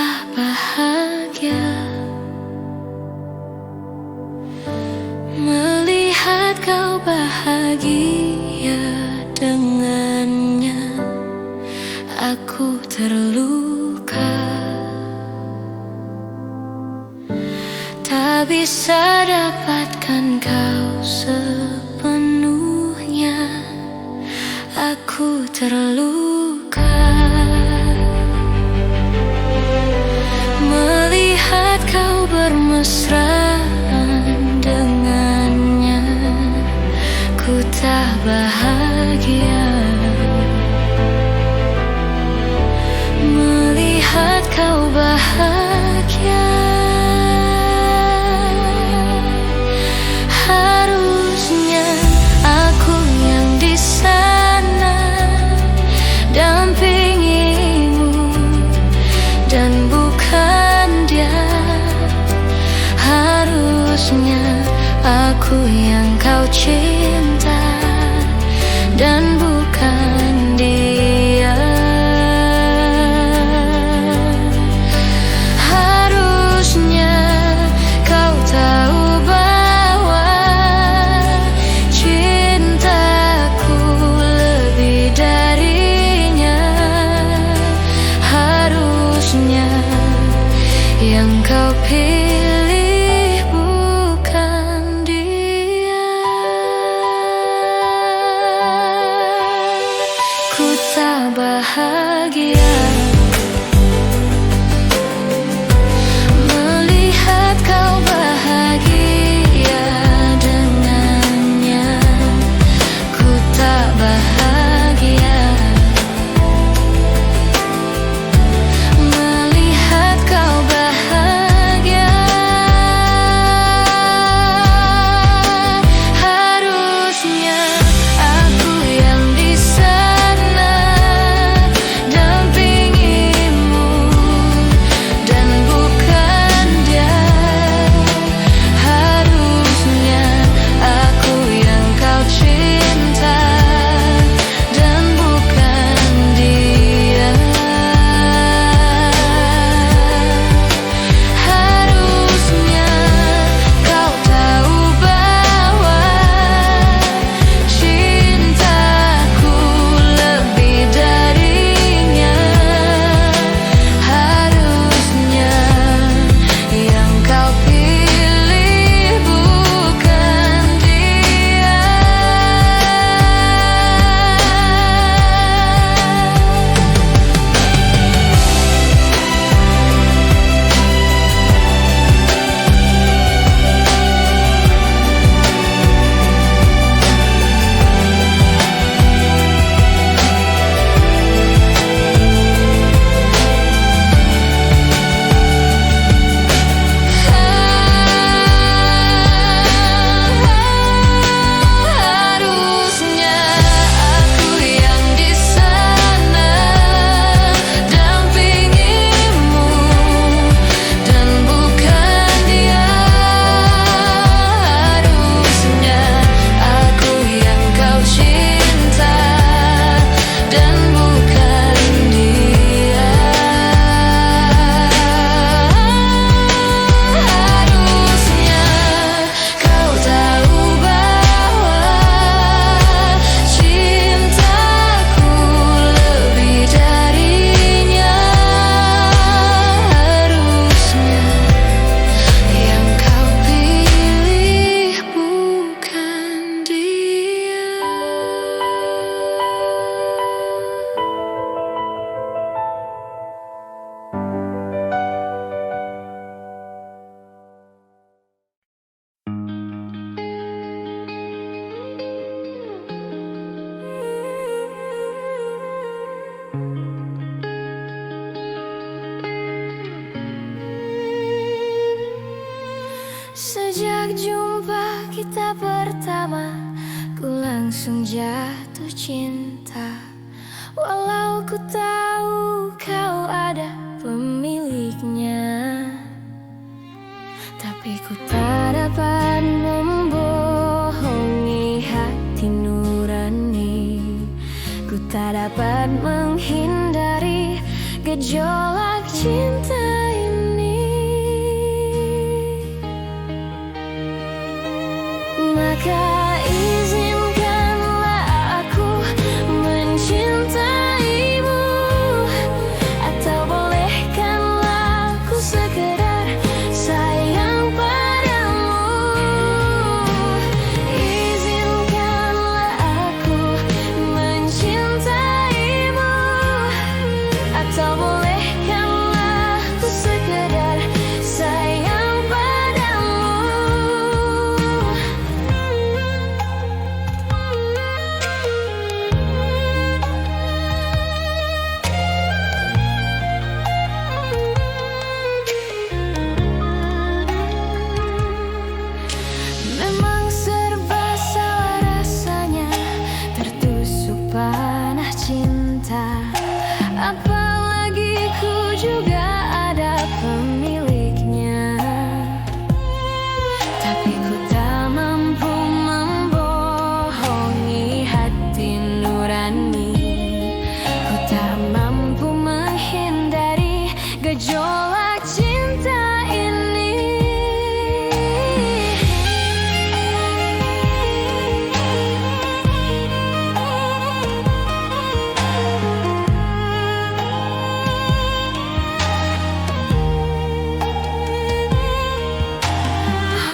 tak bahagia melihat kau bahagia dengannya. Aku terluka, tak bisa dapatkan kau sepenuhnya. Aku terluka melihat kau bermesraan dengannya. Ku tak bahagia melihat kau bahagia. Harusnya aku yang di sana dampingimu dan bukan dia. Harusnya aku yang kau cinta dan bukan dia. Harusnya kau tahu bahwa cintaku lebih darinya. Harusnya yang kau pilih bukan dia. Ku tak bahagia melihat kau bahagia dengannya. Ku tak bahagia melihat kau bahagia. Harusnya aku yang di sana dampingimu dan bukan dia. Harusnya aku yang kau cinta dan bukan dia. Harusnya kau tahu bahwa cintaku lebih darinya. Harusnya yang kau pilih bukan dia. Harusnya aku yang di sana dampingimu dan bukan dia. Harusnya aku yang kau cinta dan bukan dia. Harusnya kau tahu bahwa cintaku lebih darinya. Harusnya yang kau pilih bukan dia. Sejak jumpa kita pertama, ku langsung jatuh cinta. Walau ku tahu kau ada pemiliknya, tapi ku tak dapat membohongi hati nurani. Ku tak dapat menghindari gejolak cinta. menolak cinta ini.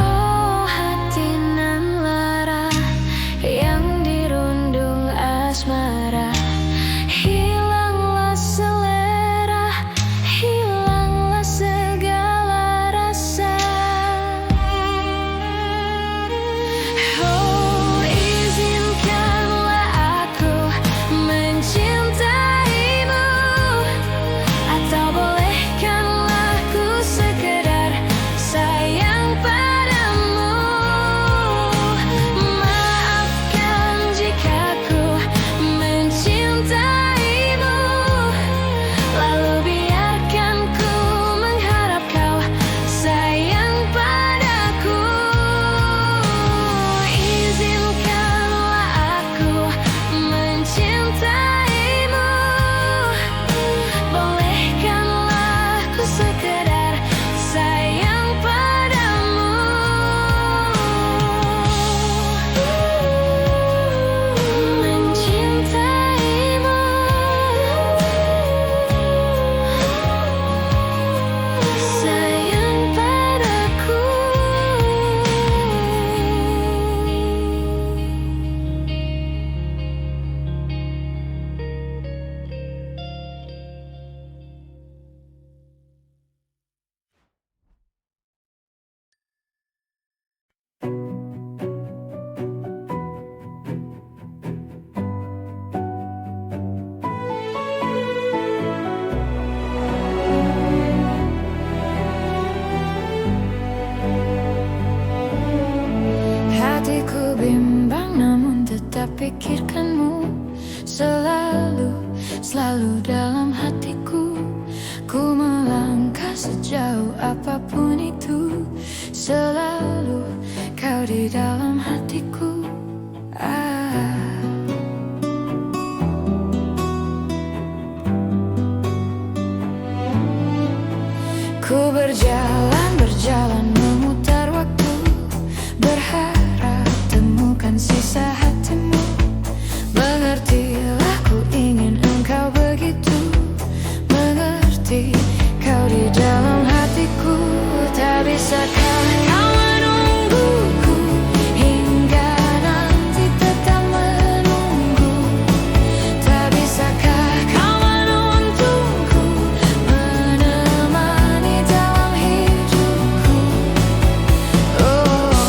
Oh, hati nan lara yang dirundung asmara, hilanglah selera, hilanglah segala rasa. Oh, izinkanlah aku mencintaimu, atau bolehkanlah ku sekedar sayang padamu. Maafkan jika ku mencintaimu, lalu biarkan ku mengharap kau sayang padaku. Izinkanlah aku mencintaimu, bolehkanlah ku sekedar sayang padamu. Mencintaimu, sayang padaku. Hatiku bimbang namun tetap pikirkanmu, selalu, selalu dalam hatiku. Ku melangkah sejauh apapun itu, selalu kau di dalam hatiku. Ku berjalan, berjalan memutar waktu, berharap temukan sisa hatimu. Mengertilah ku ingin engkau begitu mengerti, kau di dalam hatiku. Tak bisakah kau menungguku hingga nanti tetap menunggu? Tak bisakah kau menuntunku, menemani dalam hidupku? Oh,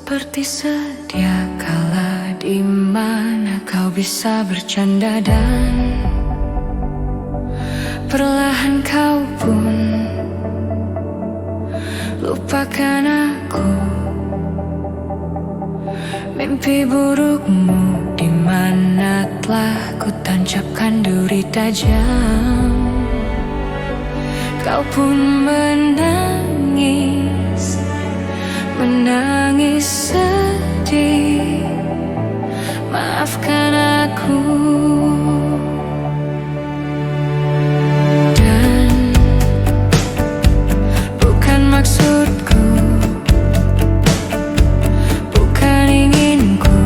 seperti sedia kala, di mana kau bisa bercanda dan perlahan kau pun lupakan aku. Mimpi burukmu di mana telah ku tancapkan duri tajam. Kau pun menangis, menangis sedih. Maafkan aku. Dan bukan maksudku, bukan inginku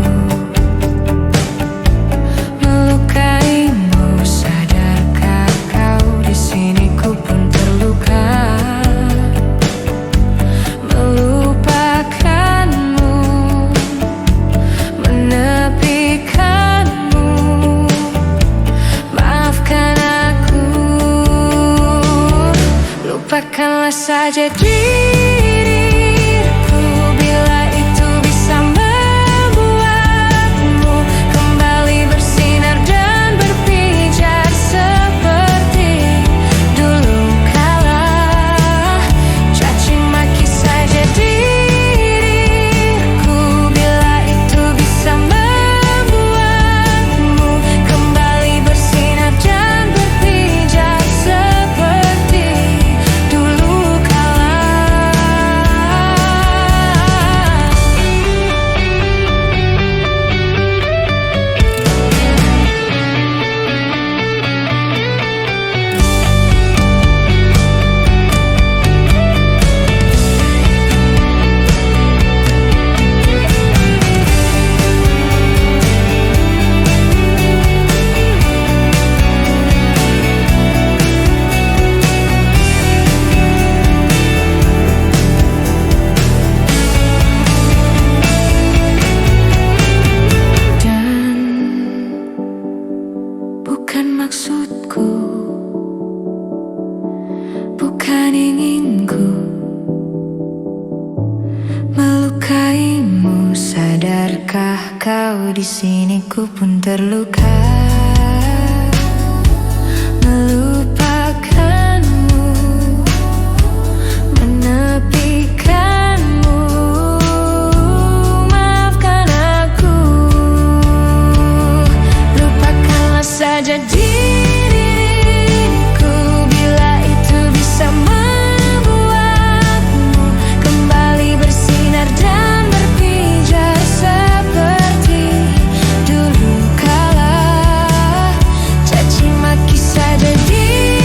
melukaimu. Sadarkah kau di sini ku pun terluka, melupakanmu, menepikanmu. Maafkan aku. Lupakanlah saja diriku bila itu bisa membuatmu kembali bersinar dan berpijar seperti dulu kala. Caci maki saja diriku bila itu bisa membuatmu kembali bersinar dan berpijar seperti dulu kala. Dan bukan maksudku, bukan inginku melukaimu. Sadarkah kau di sini ku pun terluka, melupakanmu, menepikanmu. Maafkan aku. Lupakanlah saja diriku bila itu bisa membuatmu kembali bersinar dan berpijar seperti dulu kala. Caci maki saja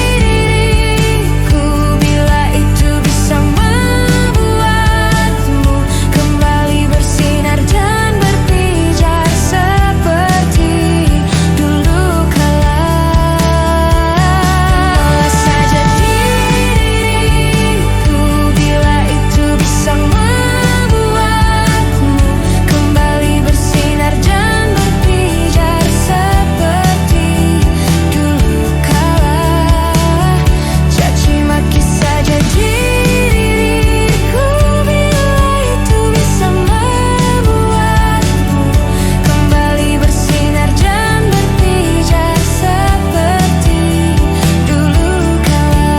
diriku bila itu bisa membuatmu kembali bersinar dan berpijar seperti dulu kala. Malah saja diriku bila itu bisa membuatmu kembali bersinar dan berpijar seperti dulu kala. Caci maki saja diriku bila itu bisa membuatmu kembali bersinar dan berpijar seperti dulu kala.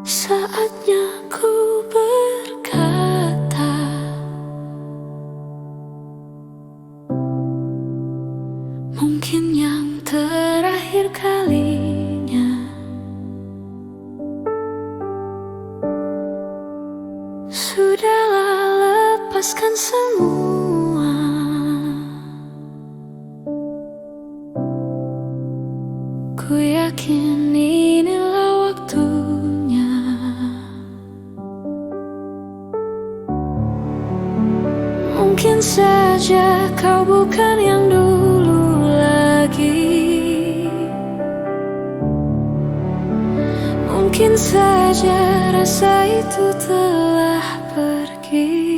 Saatnya ku berkata, mungkin yang terakhir kalinya. Sudahlah, lepaskan semua. Ku yakin inilah waktunya. saja kau bukan yang dulu lagi. Mungkin saja rasa itu telah pergi.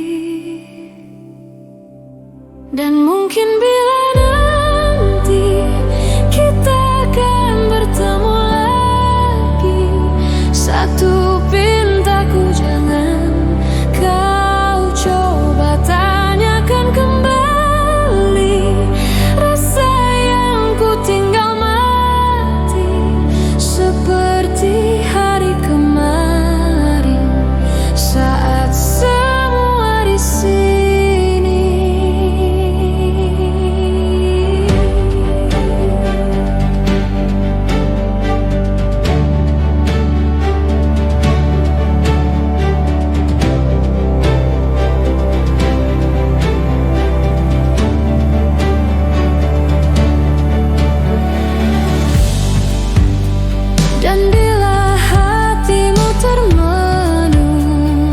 Dan mungkin bila nanti kita akan bertemu lagi, satu pintaku jangan kau coba tanyakan kembali. Rasa yang ku tinggal mati seperti hari kemarin saat semua di sini. Dan bila hatimu termenung,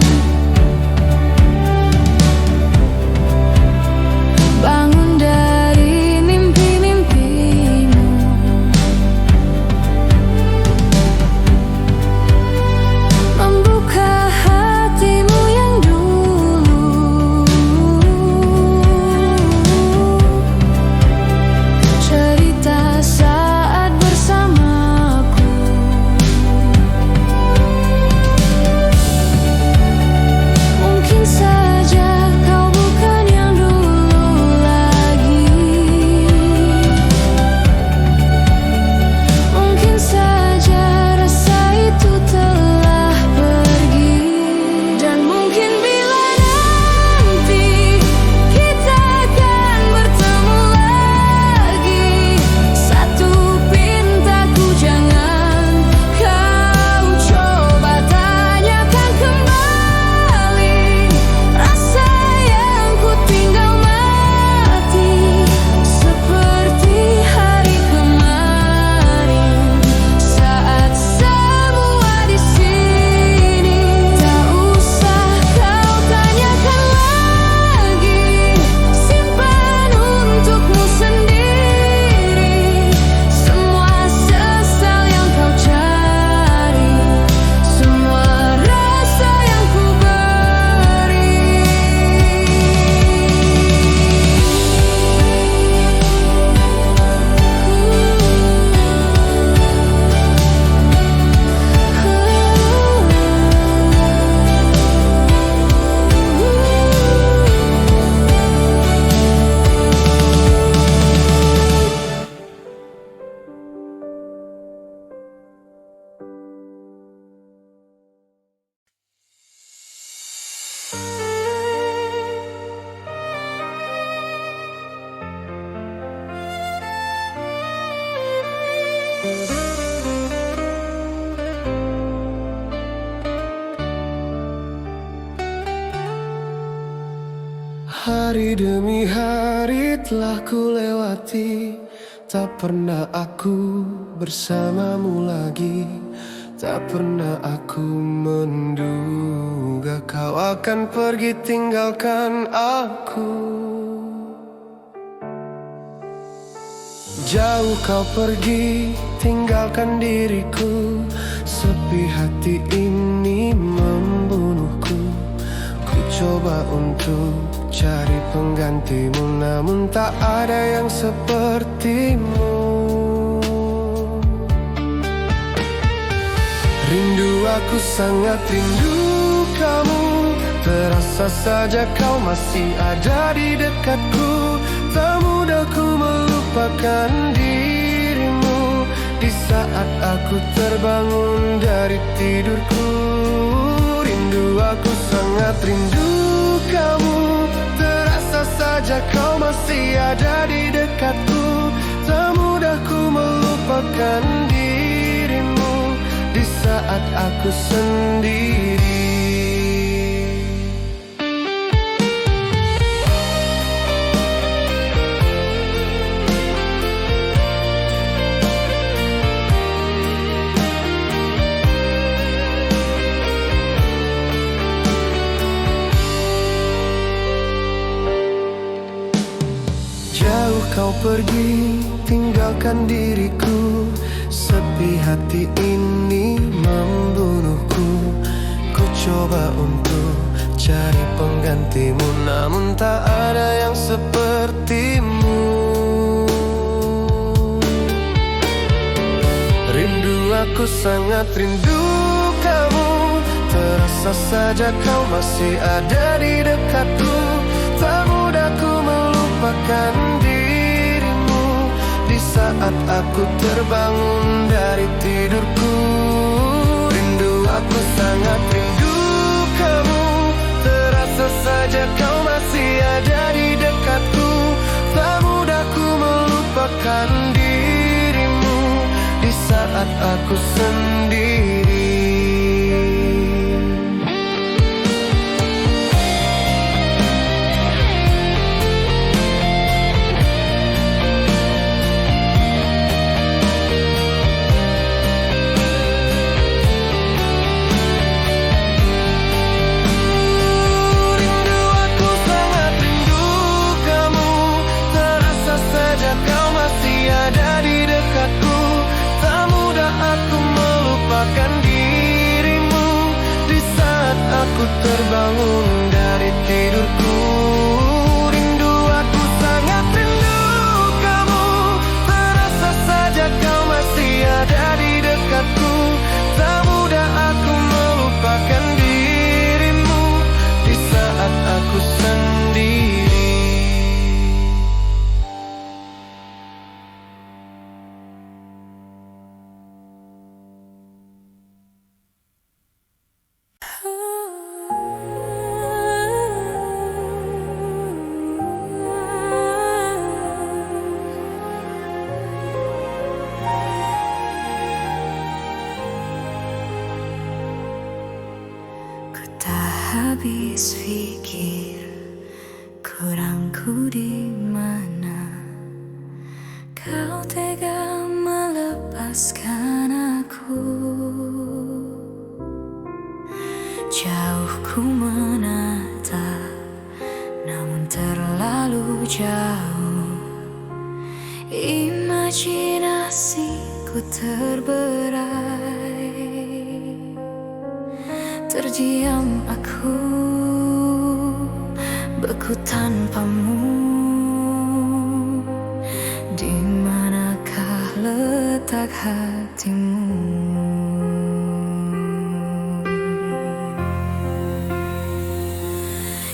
bangun dari mimpi-mimpimu. Membuka hatimu yang dulu, cerita saat bersamaku. Mungkin saja kau bukan yang dulu lagi. Mungkin saja rasa itu telah pergi. Dan mungkin bila nanti kita akan bertemu lagi, satu pintaku jangan kau coba tanyakan kembali. Rasa yang ku tinggal mati seperti hari kemarin saat semua di sini. Tak usah kau tanyakan lagi, simpan untukmu sendiri semua sesal yang kau cari, semua rasa yang ku beri. Hari demi hari telah ku lewati, tak pernah aku bersamamu lagi. Tak pernah aku menduga kau akan pergi tinggalkan aku. Jauh kau pergi tinggalkan diriku, sepi hati ini membunuhku. Ku coba untuk cari penggantimu, namun tak ada yang sepertimu. Rindu, aku sangat rindu kamu. Terasa saja kau masih ada di dekatku. Tak mudah ku melupakan dirimu di saat aku terbangun dari tidurku. Rindu, aku sangat rindu kamu. Terasa saja kau masih ada di dekatku. Tak mudah ku melupakan dirimu di saat aku sendiri. kau pergi, tinggalkan diriku. Sepi hati ini membunuhku. Ku coba untuk cari penggantimu, namun tak ada yang sepertimu. Rindu, aku sangat rindu kamu. Terasa saja kau masih ada di dekatku. Tak mudah ku melupakan dirimu di saat aku terbangun dari tidurku. Rindu, aku sangat rindu kamu. Terasa saja kau masih ada di dekatku. Tak mudah ku melupakan dirimu di saat aku sendiri. Aku terbangun dari tidurku. Rindu, aku sangat rindu kamu. Terasa saja kau masih ada di dekatku. Tak mudah aku melupakan dirimu di saat aku sendiri. Habis pikir kurangku di mana kau tega melepaskan aku. Jauh ku menatap, namun terlalu jauh. Imajinasiku terberai. Terdiam aku, beku tanpamu. Di manakah letak hatimu?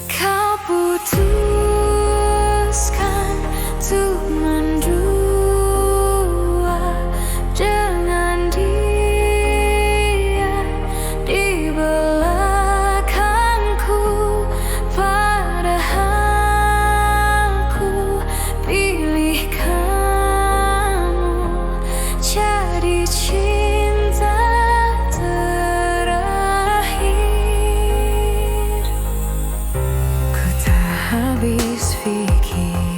Kau putuskan untuk mendua dengan dia di belakangku, padahal ku pilih kamu jadi cinta terakhir. Ku tak habis pikir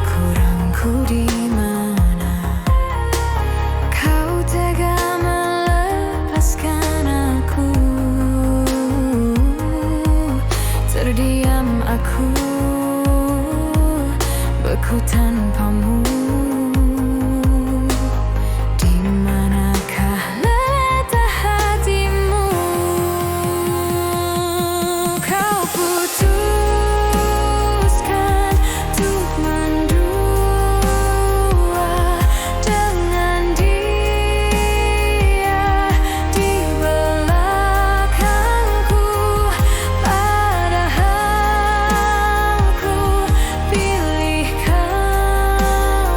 kurangku di mana kau tega melepaskan aku. Terdiam aku, beku tanpamu. Di manakah letak hatimu? Kau putuskan untuk mendua dengan dia di belakangku, padahal ku pilih kamu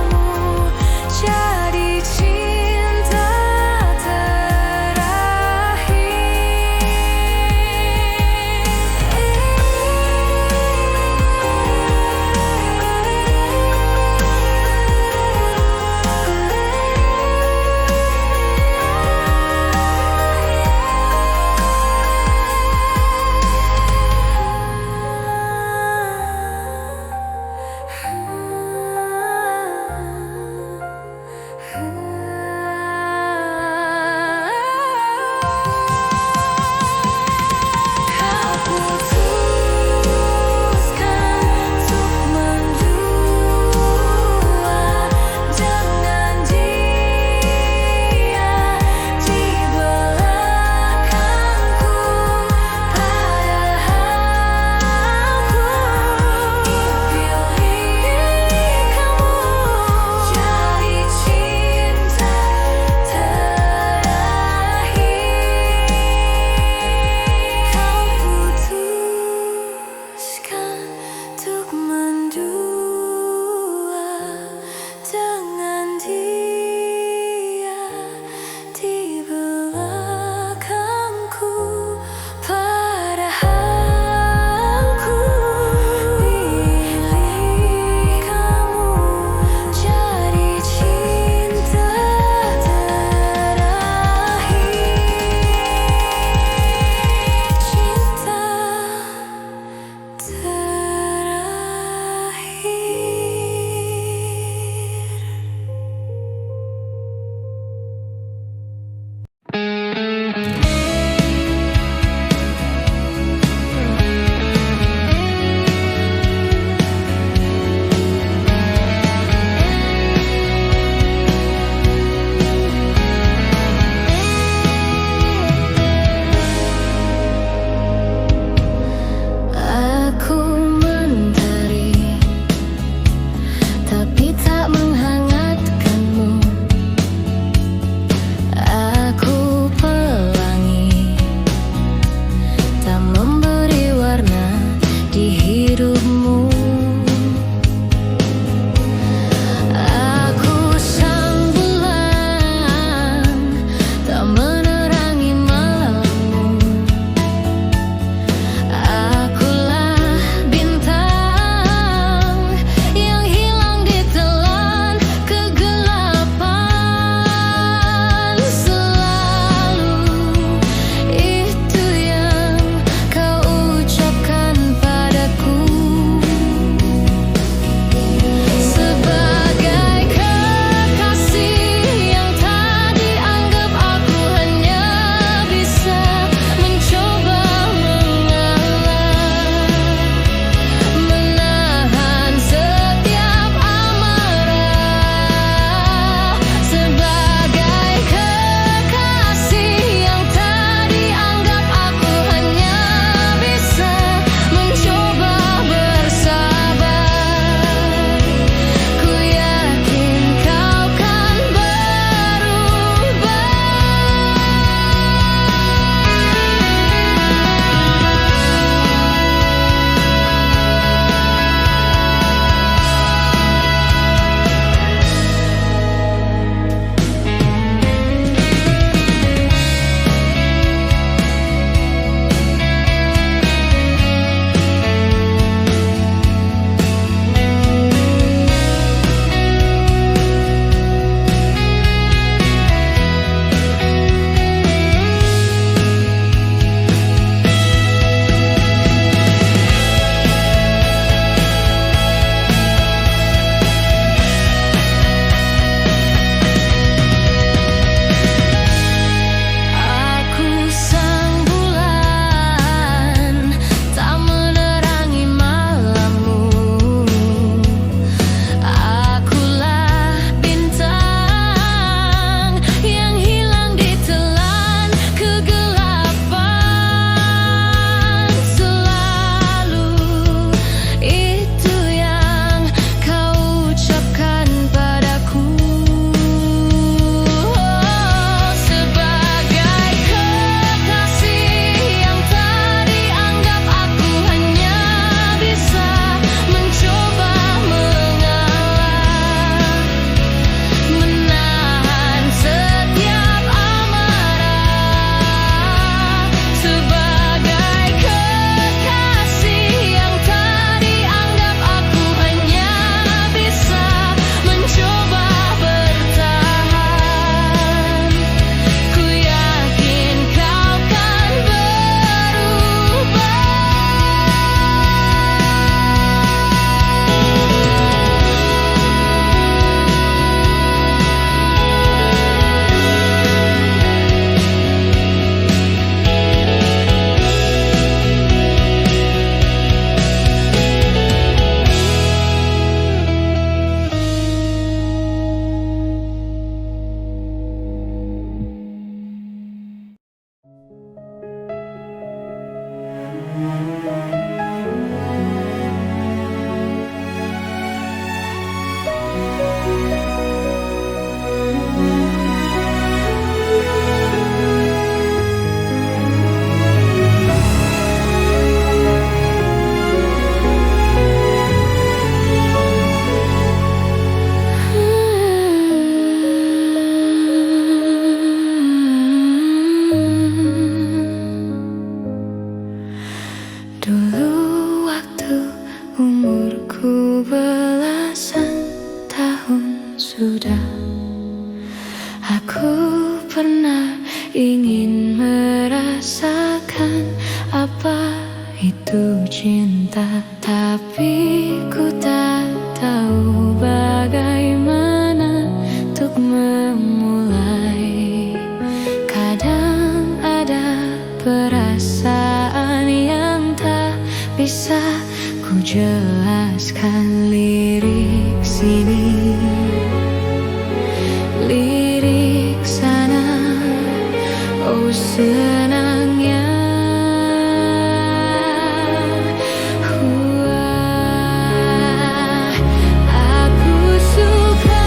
jelaskan lirik sini, lirik sana. Oh senangnya aku suka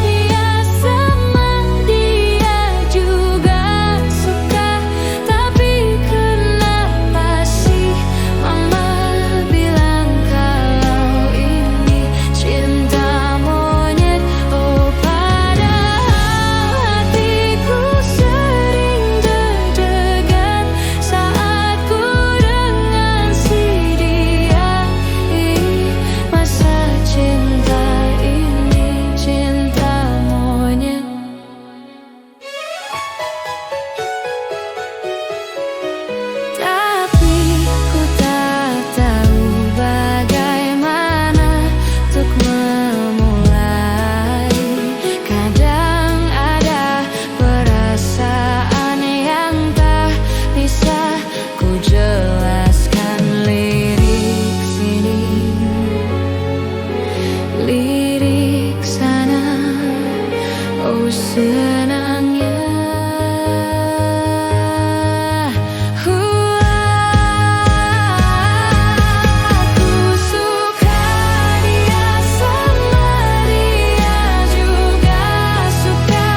dia sama dia juga suka. Tapi kenapa sih mama bilang kalau ini cinta monyet? Oh padahal hatiku sering deg-degan saat ku dengan si dia. Masa cinta ini cinta monyet. Tapi ku tak tahu bagaimana untuk memulai. Kadang ada perasaan yang tak bisa ku jelaskan. Lirik sini, lirik sana. Oh senangnya aku suka dia sama dia juga suka.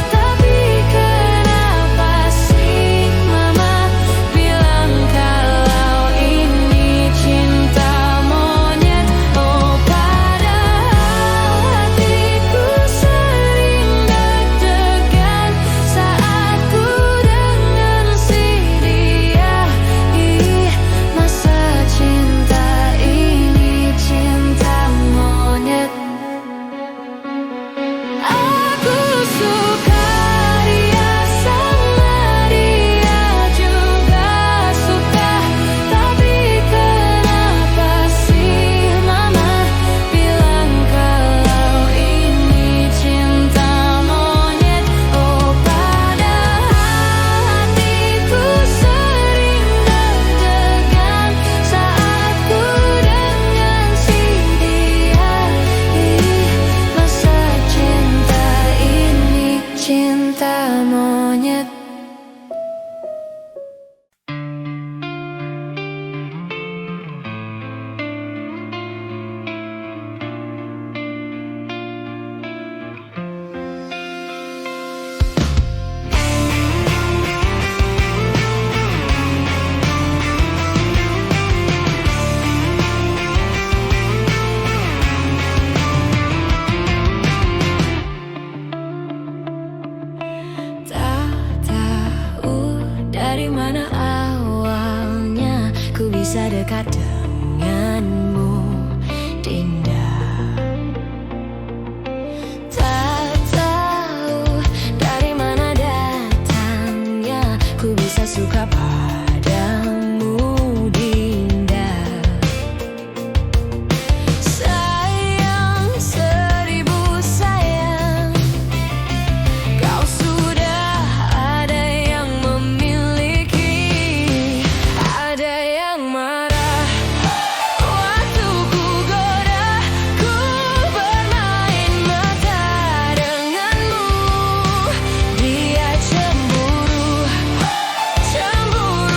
Tapi kenapa sih mama bilang kalau ini cinta monyet? Oh padahal hatiku sering deg-degan saat ku dengan si dia. Masa cinta ini cinta monyet. Aku suka dia sama dia juga suka. Tapi kenapa sih mama bilang kalau ini cinta monyet? Oh padahal hatiku sering deg-degan saat ku dengan si dia. Masa cinta ini cinta monyet. Tak tahu dari mana awalnya ku bisa dekat denganmu, Dinda. Tak tahu dari mana datangnya ku bisa suka padamu, Dinda. Sayang, seribu sayang, kau sudah ada yang memiliki, ada yang marah waktu ku goda, ku bermain mata denganmu. Dia cemburu, cemburu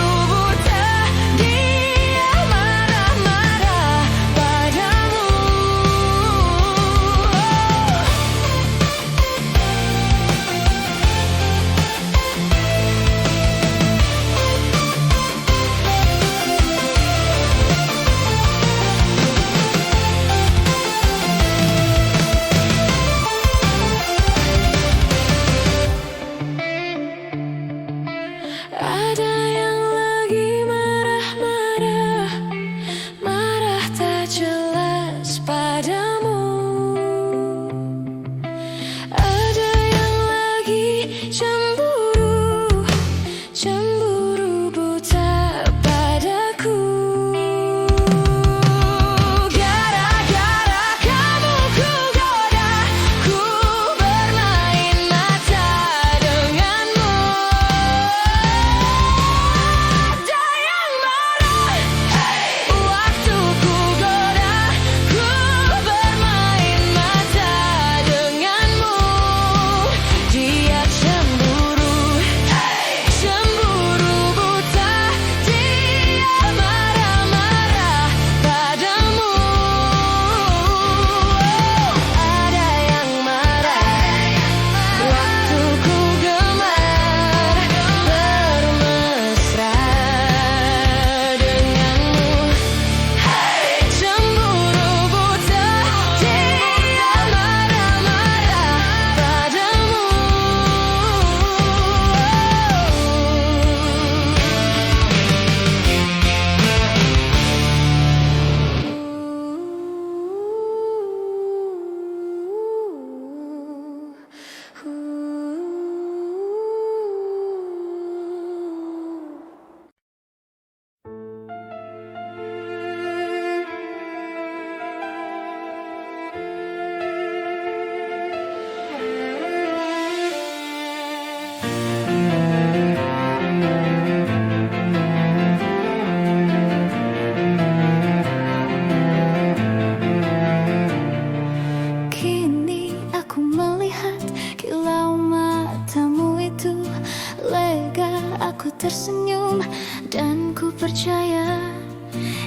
aku tersenyum dan ku percaya.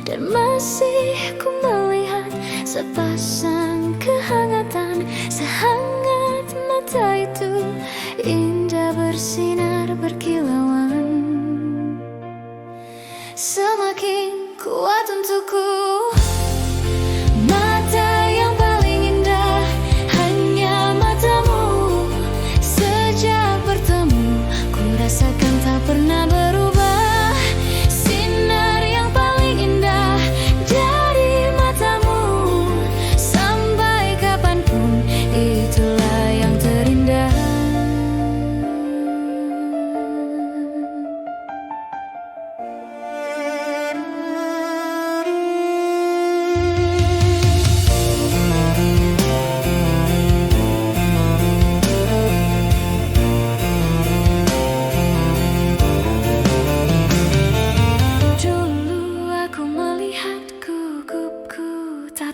Dan masih ku melihat sepasang kehangatan, sehangat mata itu indah bersinar berkilauan. Semakin kuat untukku, mata yang paling indah hanya matamu. Sejak bertemu ku rasakan tak pernah berubah. Sinar yang paling indah dari matamu, sampai kapanpun itulah yang terindah.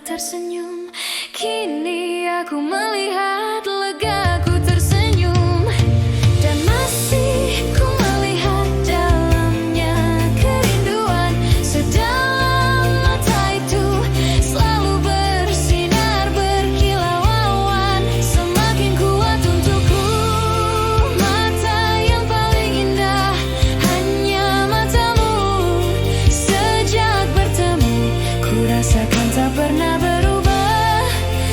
Tersenyum, kini aku melihat legaku tersenyum. Dan masih ku melihat dalamnya kerinduan. Sedalam mata itu selalu bersinar berkilauan. Semakin kuat untukku, mata yang paling indah hanya matamu. Sejak bertemu ku rasakan tak pernah berubah.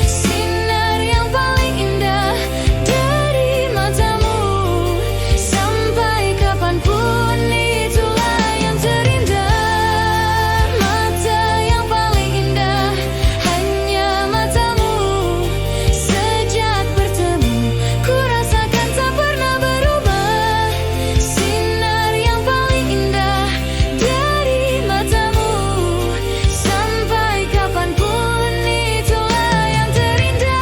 Sinar yang paling indah dari matamu, sampai kapanpun itulah yang terindah. Mata yang paling indah hanya matamu. Sejak bertemu ku rasakan tak pernah berubah. Sinar yang paling indah dari matamu, sampai kapanpun itulah yang terindah.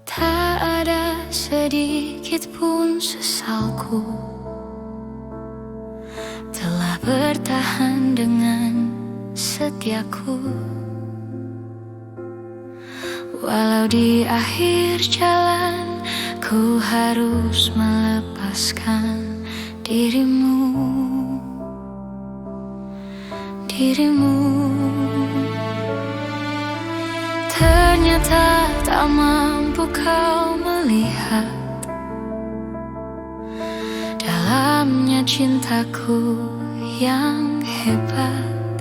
Tak ada sedikit pun sesalku telah bertahan dengan setiaku. Walau di akhir jalan ku harus melepaskan dirimu. Ternyata tak mampu kau melihat dalamnya cintaku yang hebat.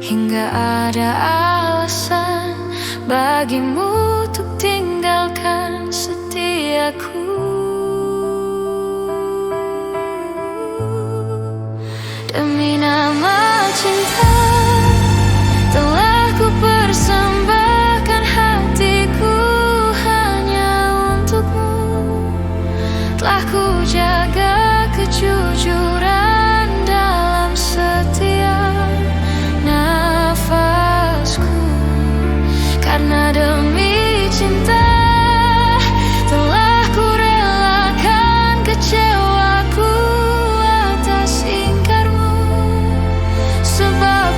Hingga ada alasan bagimu untuk tinggalkan setiaku. Demi nama cinta telah ku persembahkan hatiku hanya untukmu. Telah ku jaga kejujuran dalam setiap nafasku. Karena demi cinta telah ku relakan kecewaku atas ingkarmu. Sebab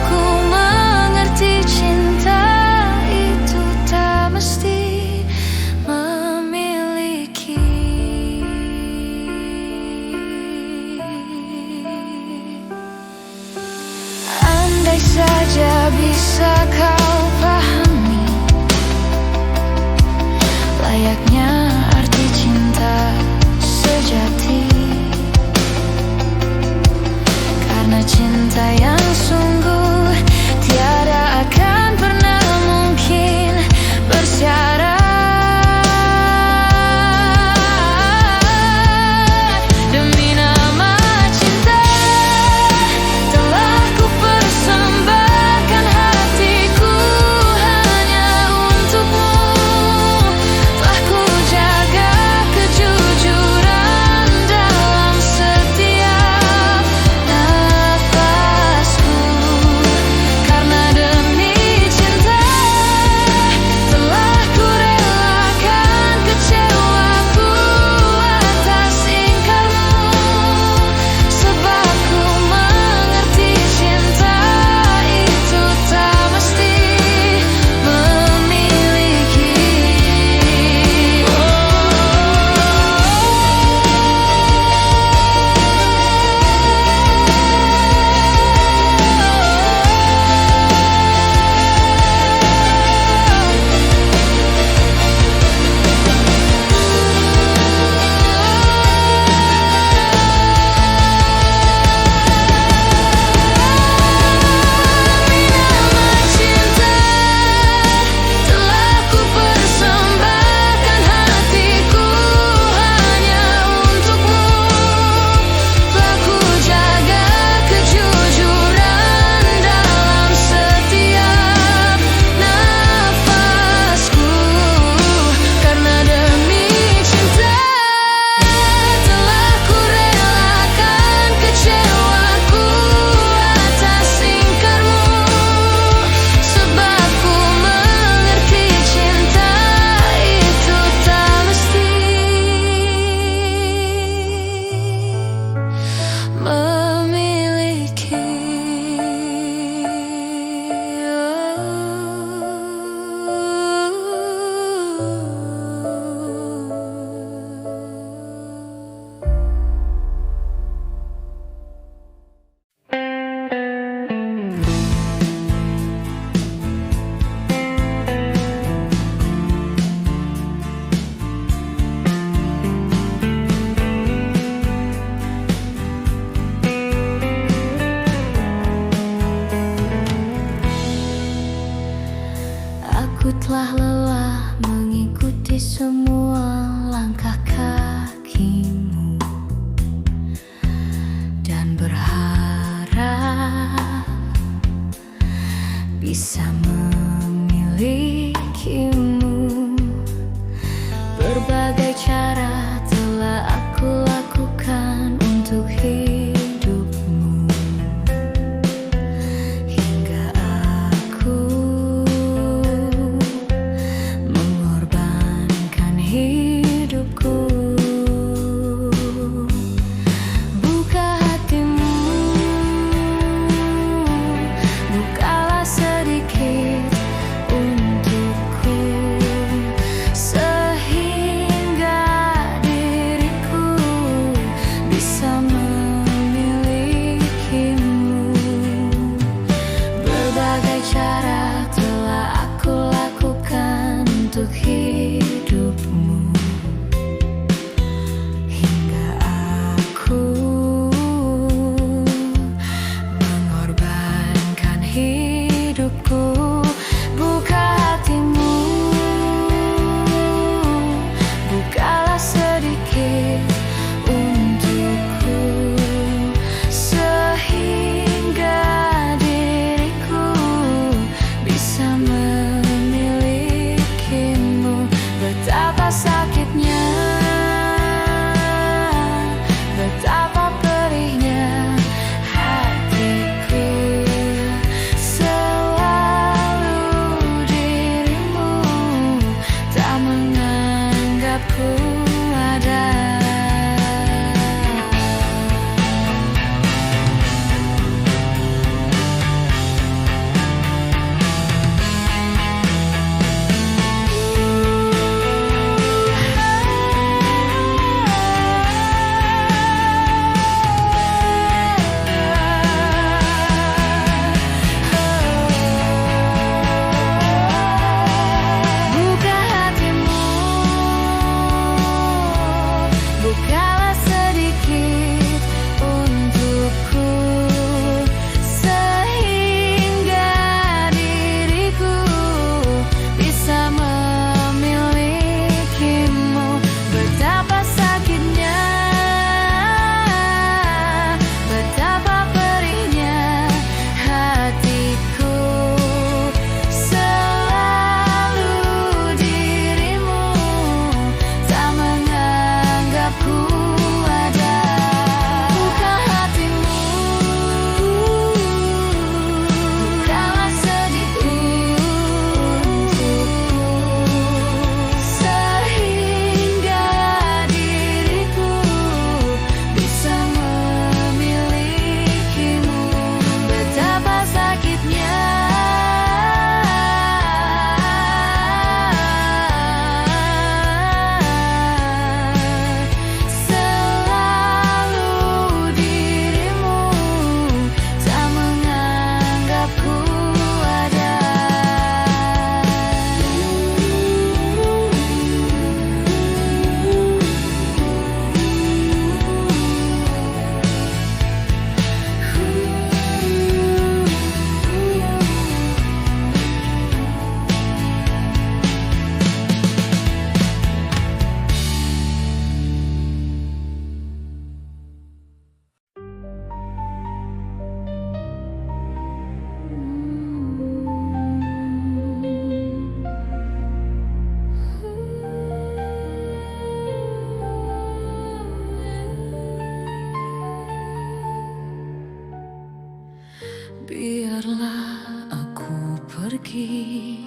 Aku telah lelah mengikuti semua langkah kakimu dan berharap bisa memilikimu. Berbagai cara telah aku lakukan untuk hidupmu, hingga aku mengorbankan hidupku. Buka hatimu, bukalah sedikit untukku, sehingga diriku bisa memilikimu. Berbagai cara telah aku lakukan untuk hidupmu, hingga aku mengorbankan hidupku. Buka hatimu, bukalah sedikit untukku, sehingga diriku bisa memilikimu. Betapa sakitnya, betapa perihnya hatiku, selalu dirimu tak menganggapku ada. Buka hatimu, bukalah sedikit untukku, sehingga diriku bisa memilikimu. Betapa sakitnya, betapa perihnya hatiku, selalu dirimu tak menganggapku ada. Buka hatimu, bukalah sedikit untukku, sehingga diriku bisa memilikimu. Betapa sakitnya, selalu dirimu tak menganggapku ada. Biarlah aku pergi,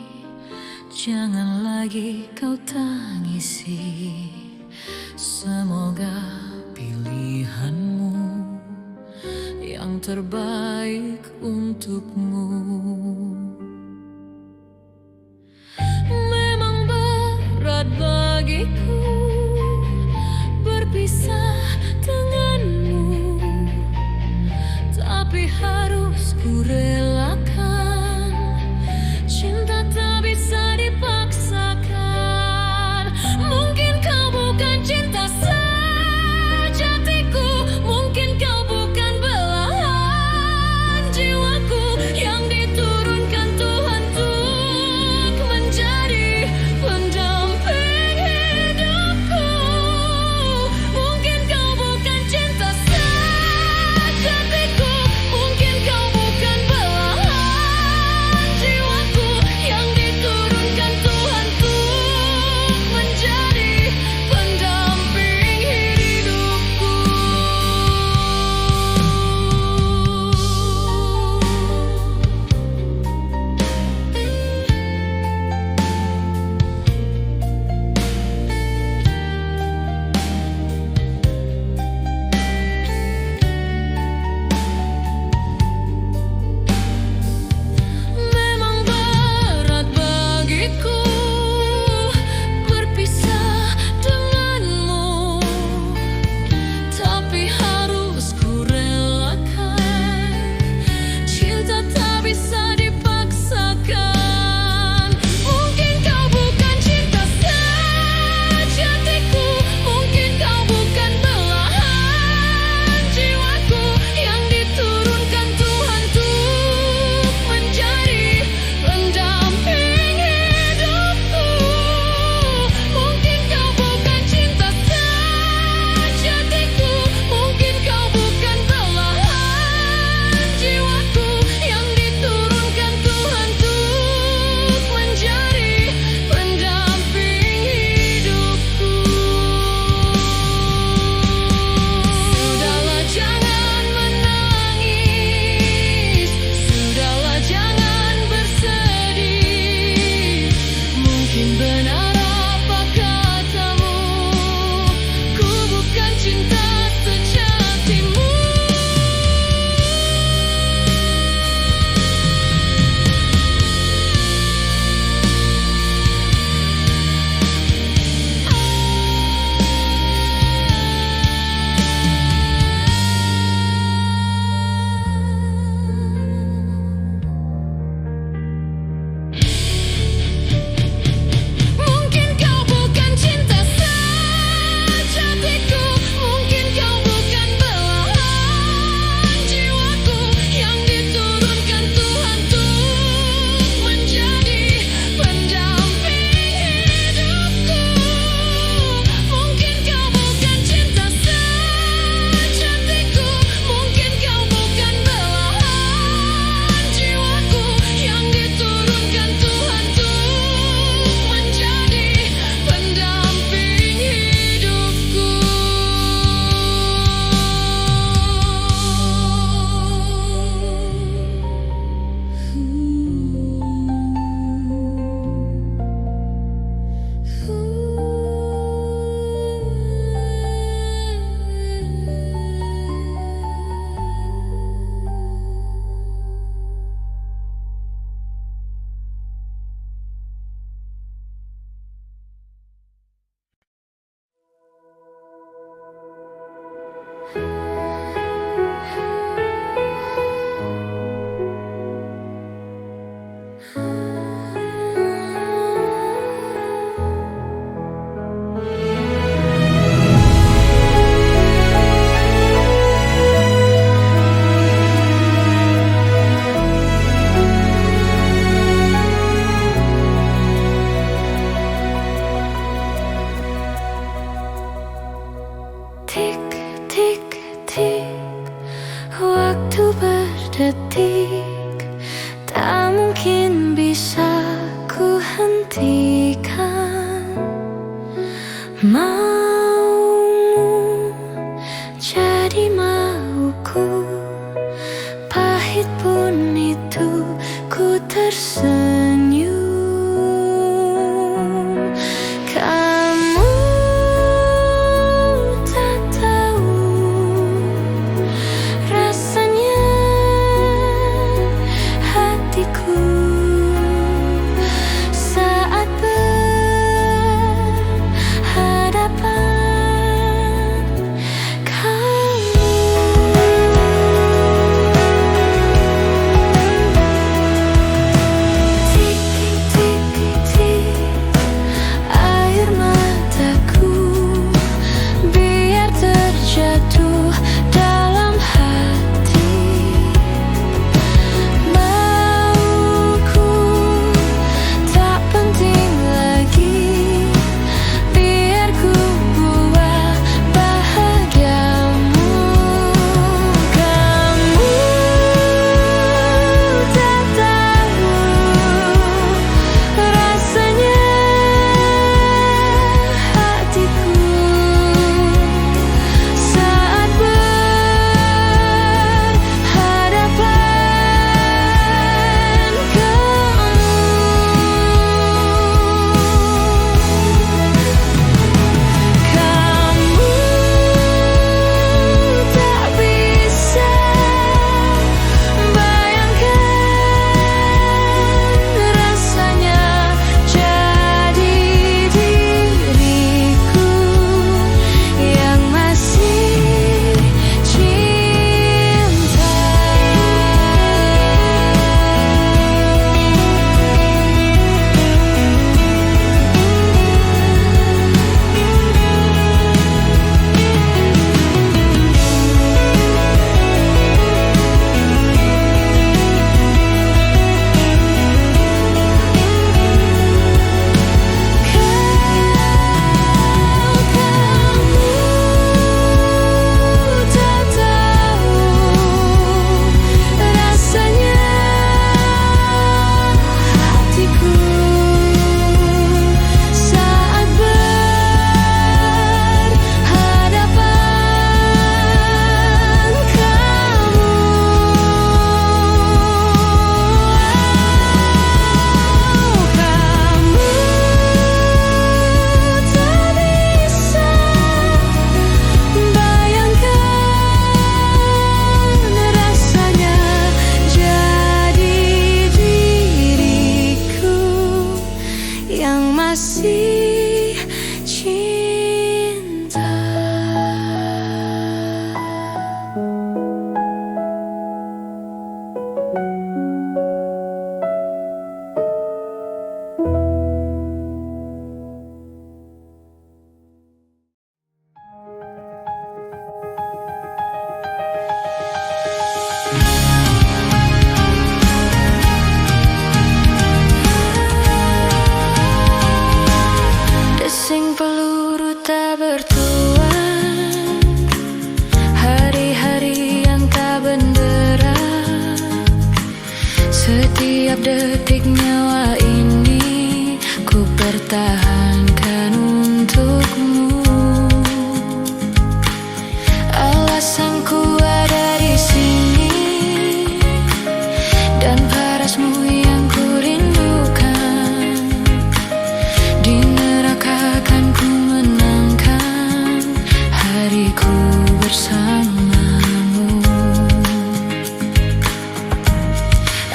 jangan lagi kau tangisi. Semoga pilihanmu yang terbaik untukmu. Memang berat bagiku berpisah denganmu, tapi harus ku relakan. Cinta tak bisa dipaksakan. Mungkin kau bukan cinta sejatiku, mungkin kau bukan belahan jiwaku yang diturunkan maumu jadi mauku, pahit pun itu ku tersenyum. Kamu tak tahu rasanya hatiku saat berhadapan kamu. Titik-titik air mataku biar terjatuh dalam hati. Mauku tak penting lagi, biar ku buat bahagiamu. Kamu tak tahu rasanya hatiku saat berhadapan kamu. Kamu tak bisa bayangkan rasanya jadi diriku yang masih cinta. Kamu tak tahu rasanya hatiku saat berhadapan kamu. Kamu tak bisa bayangkan rasanya jadi diriku yang masih cinta. Desing peluru tak bertuan, hari-hari yang tak benderang. Setiap detik nyawa ini ku pertahankan untukmu. Alasanku ada di sini dan parasmu yang ku rindukan. Di neraka kan ku menangkan hariku bersamamu.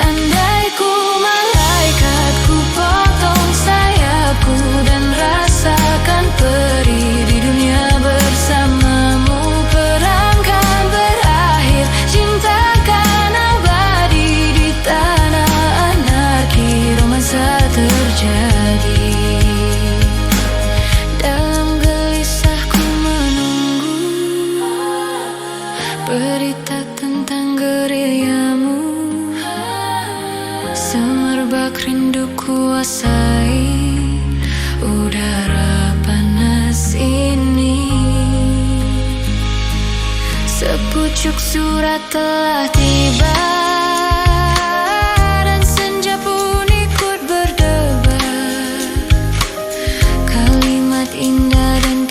Andai ku malaikat, ku potong sayapku dan rasakan perih di dunia bersamamu. Perang kan berakhir, cinta kan abadi di tanah anarki. Romansa terjadi. Dalam gelisahku menunggu berita tentang gerilyamu. Semerbak rindu kuasai udara panas ini. Sepucuk surat telah tiba dan senja pun ikut berdebar. Kalimat indah dan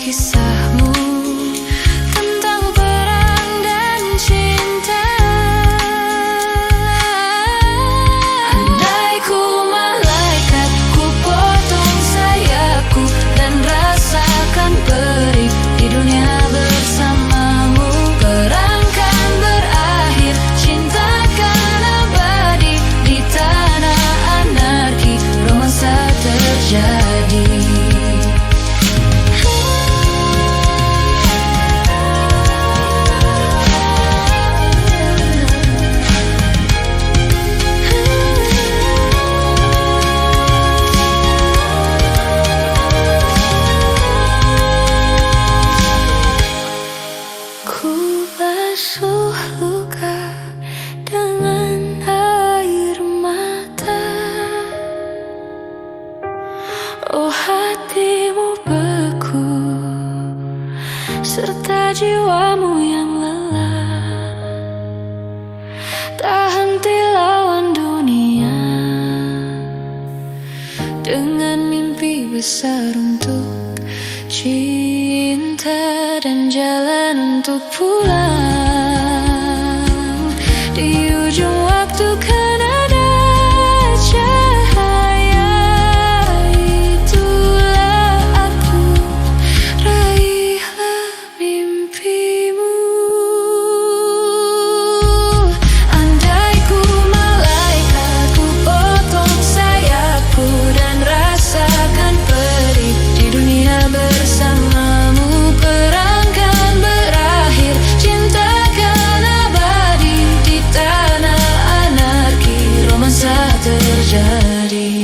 Oh hatimu beku, serta jiwamu yang lelah, tak henti lawan dunia dengan mimpi besar untuk cinta dan jalan untuk pulang. Di ujung waktu kan ada cahaya, itulah aku. Raihlah mimpimu. Andai ku malaikat, ku potong sayapku dan rasakan perih di dunia bersamamu. Perang kan berakhir, cinta kan abadi di tanah anarki, romansa terjadi.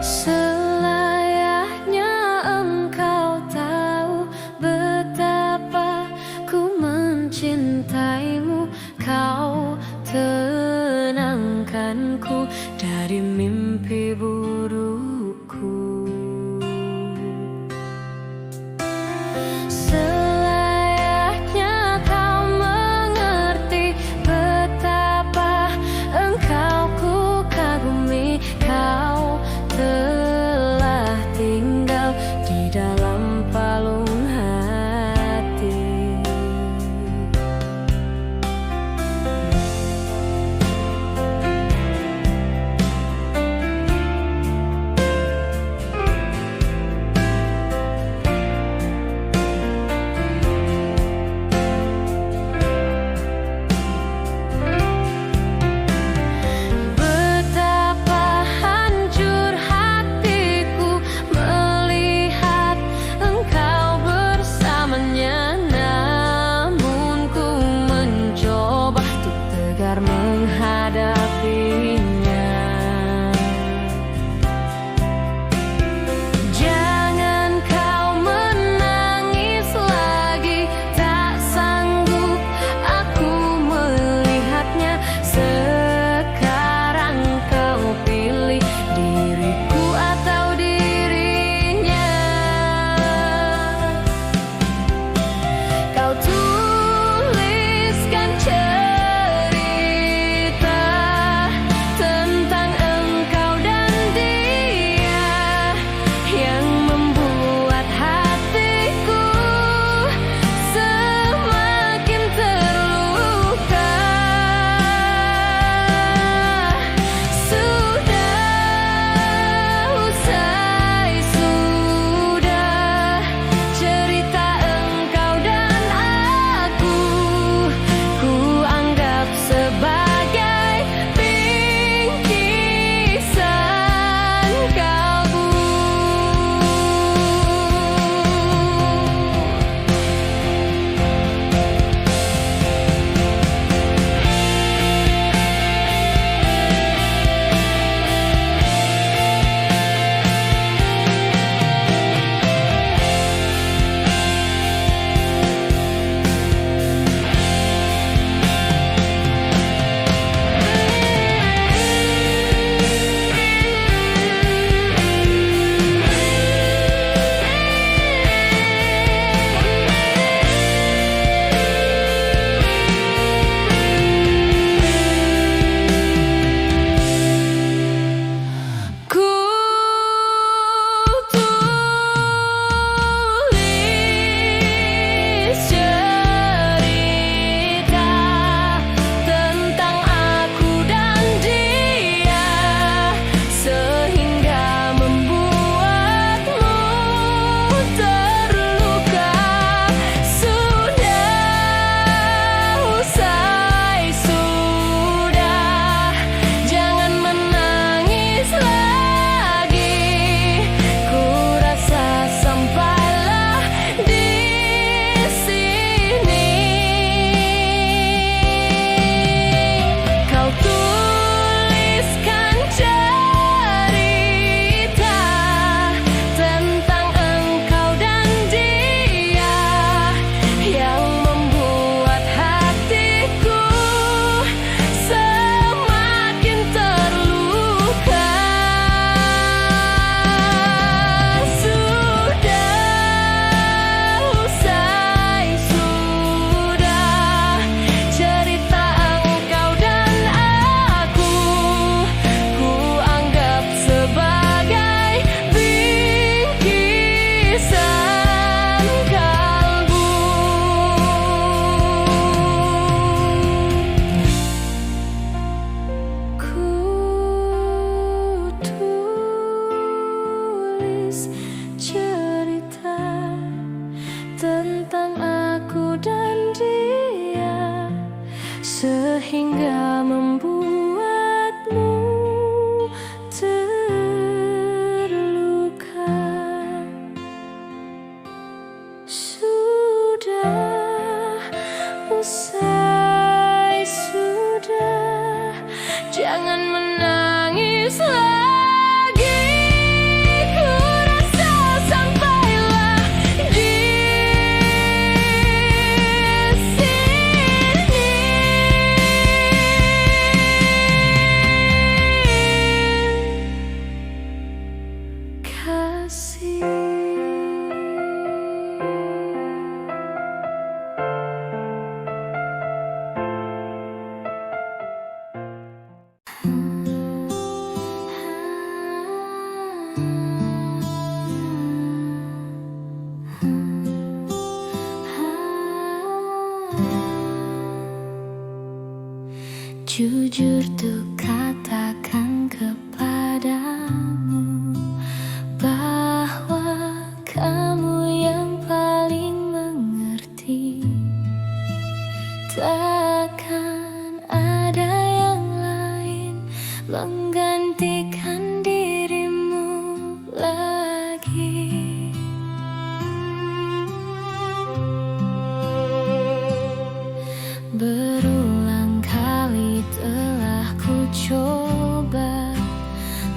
Selayaknya engkau tahu betapa ku mencintaimu. Kau tenangkanku dari mimpi burukku. Selayaknya kau mengerti betapa engkau ku kagumi. Kau telah tinggal di dalam palung hati. Jangan menangis lagi. Ku rasa sampailah di sini. Kasih. Jujur tuh katakan kepadamu bahwa kamu yang paling mengerti. Takkan ada yang lain menggantikan dirimu lagi. Berulang kali telah ku coba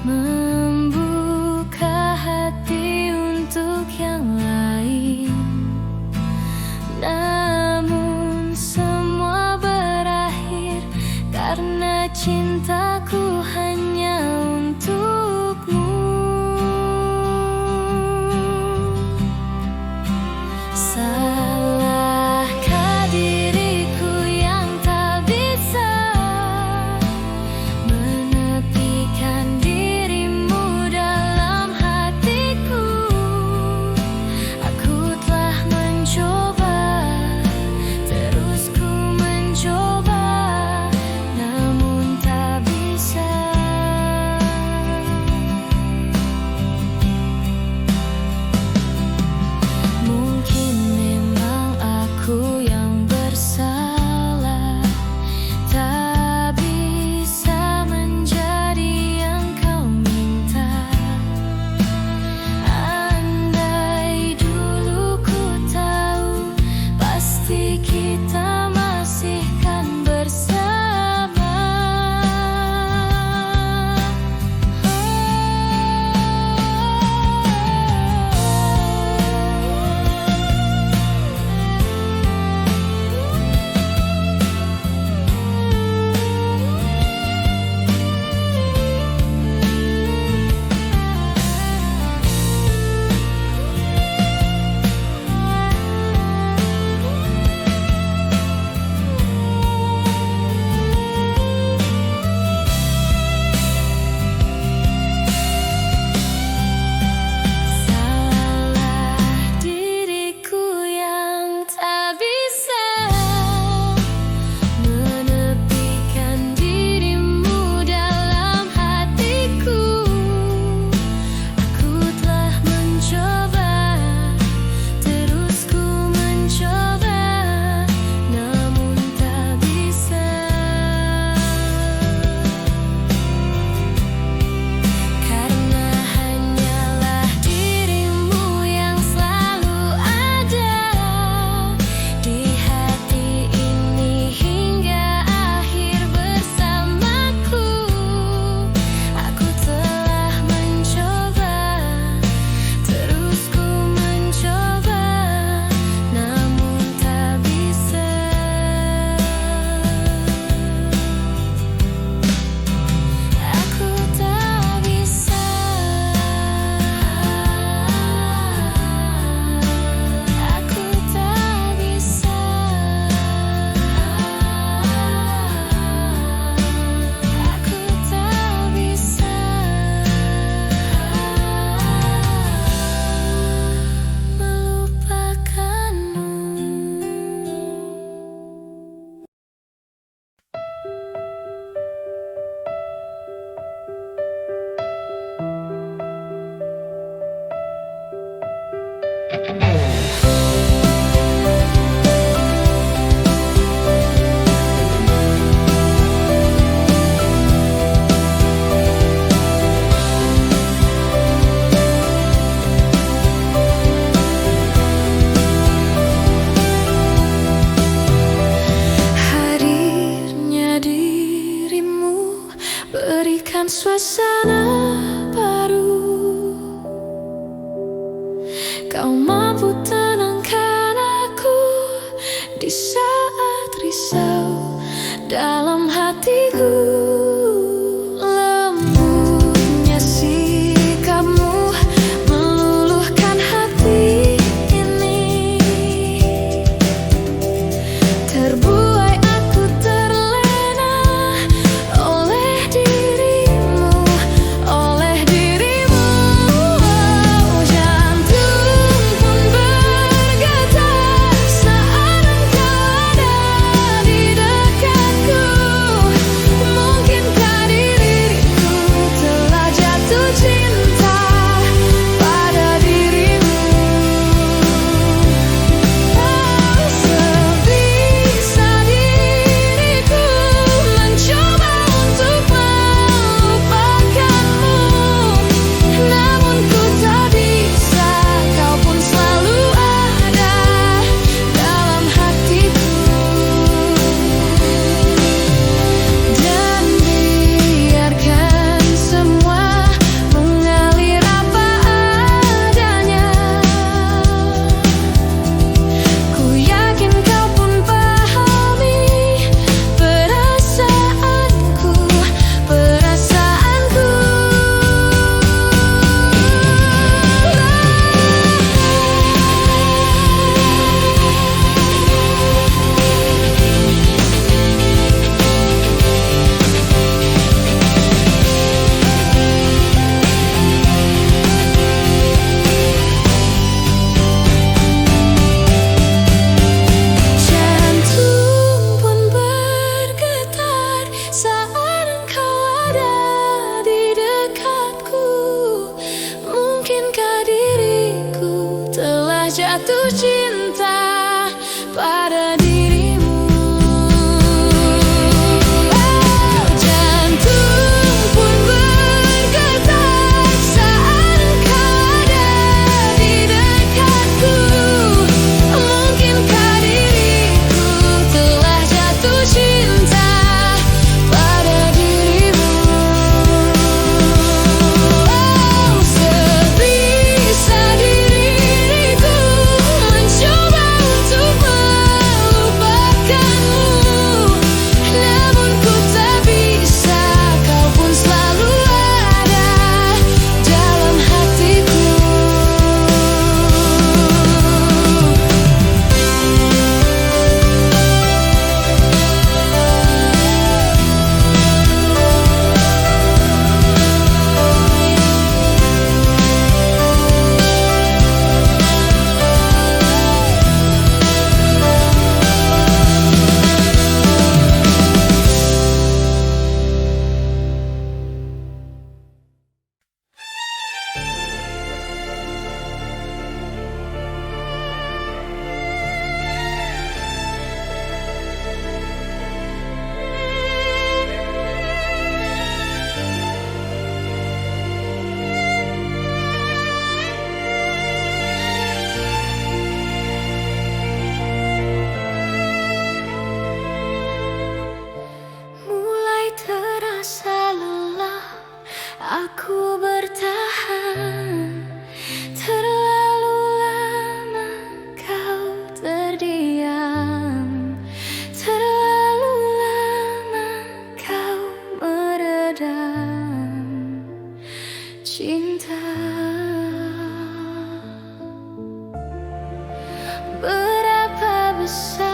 membuka hati untuk yang lain, namun semua berakhir karena cintaku hanya untuk berikan suasana baru. Kau mampu tenangkan aku di saat risau dalam hatiku. Lembutnya sikapmu meluluhkan hati ini. Terbuai aku terlena oleh dirimu, oleh dirimu. Jantung pun bergetar saat engkau ada di dekatku. Mungkinkah diriku telah jatuh cinta pada dirimu? Sebisa diriku mencoba untuk melupakanmu, namun ku tak bisa. Kau pun selalu ada dalam hatiku. Dan biarkan semua mengalir apa adanya. Ku yakin kau pun pahami perasaanku, perasaanku. Jantung pun bergetar saat engkau ada di dekatku. Mungkinkah diriku telah jatuh cinta pada dirimu? Jantung pun bergetar saat engkau ada di dekatku. Mungkinkah diriku telah jatuh cinta pada dirimu? Sebisa diriku mencoba untuk melupakanmu, namun ku tak bisa. Kau pun selalu ada dalam hatiku. Mulai terasa lelah aku bertahan. Terlalu lama kau terdiam, terlalu lama kau meredam cinta. Berapa besar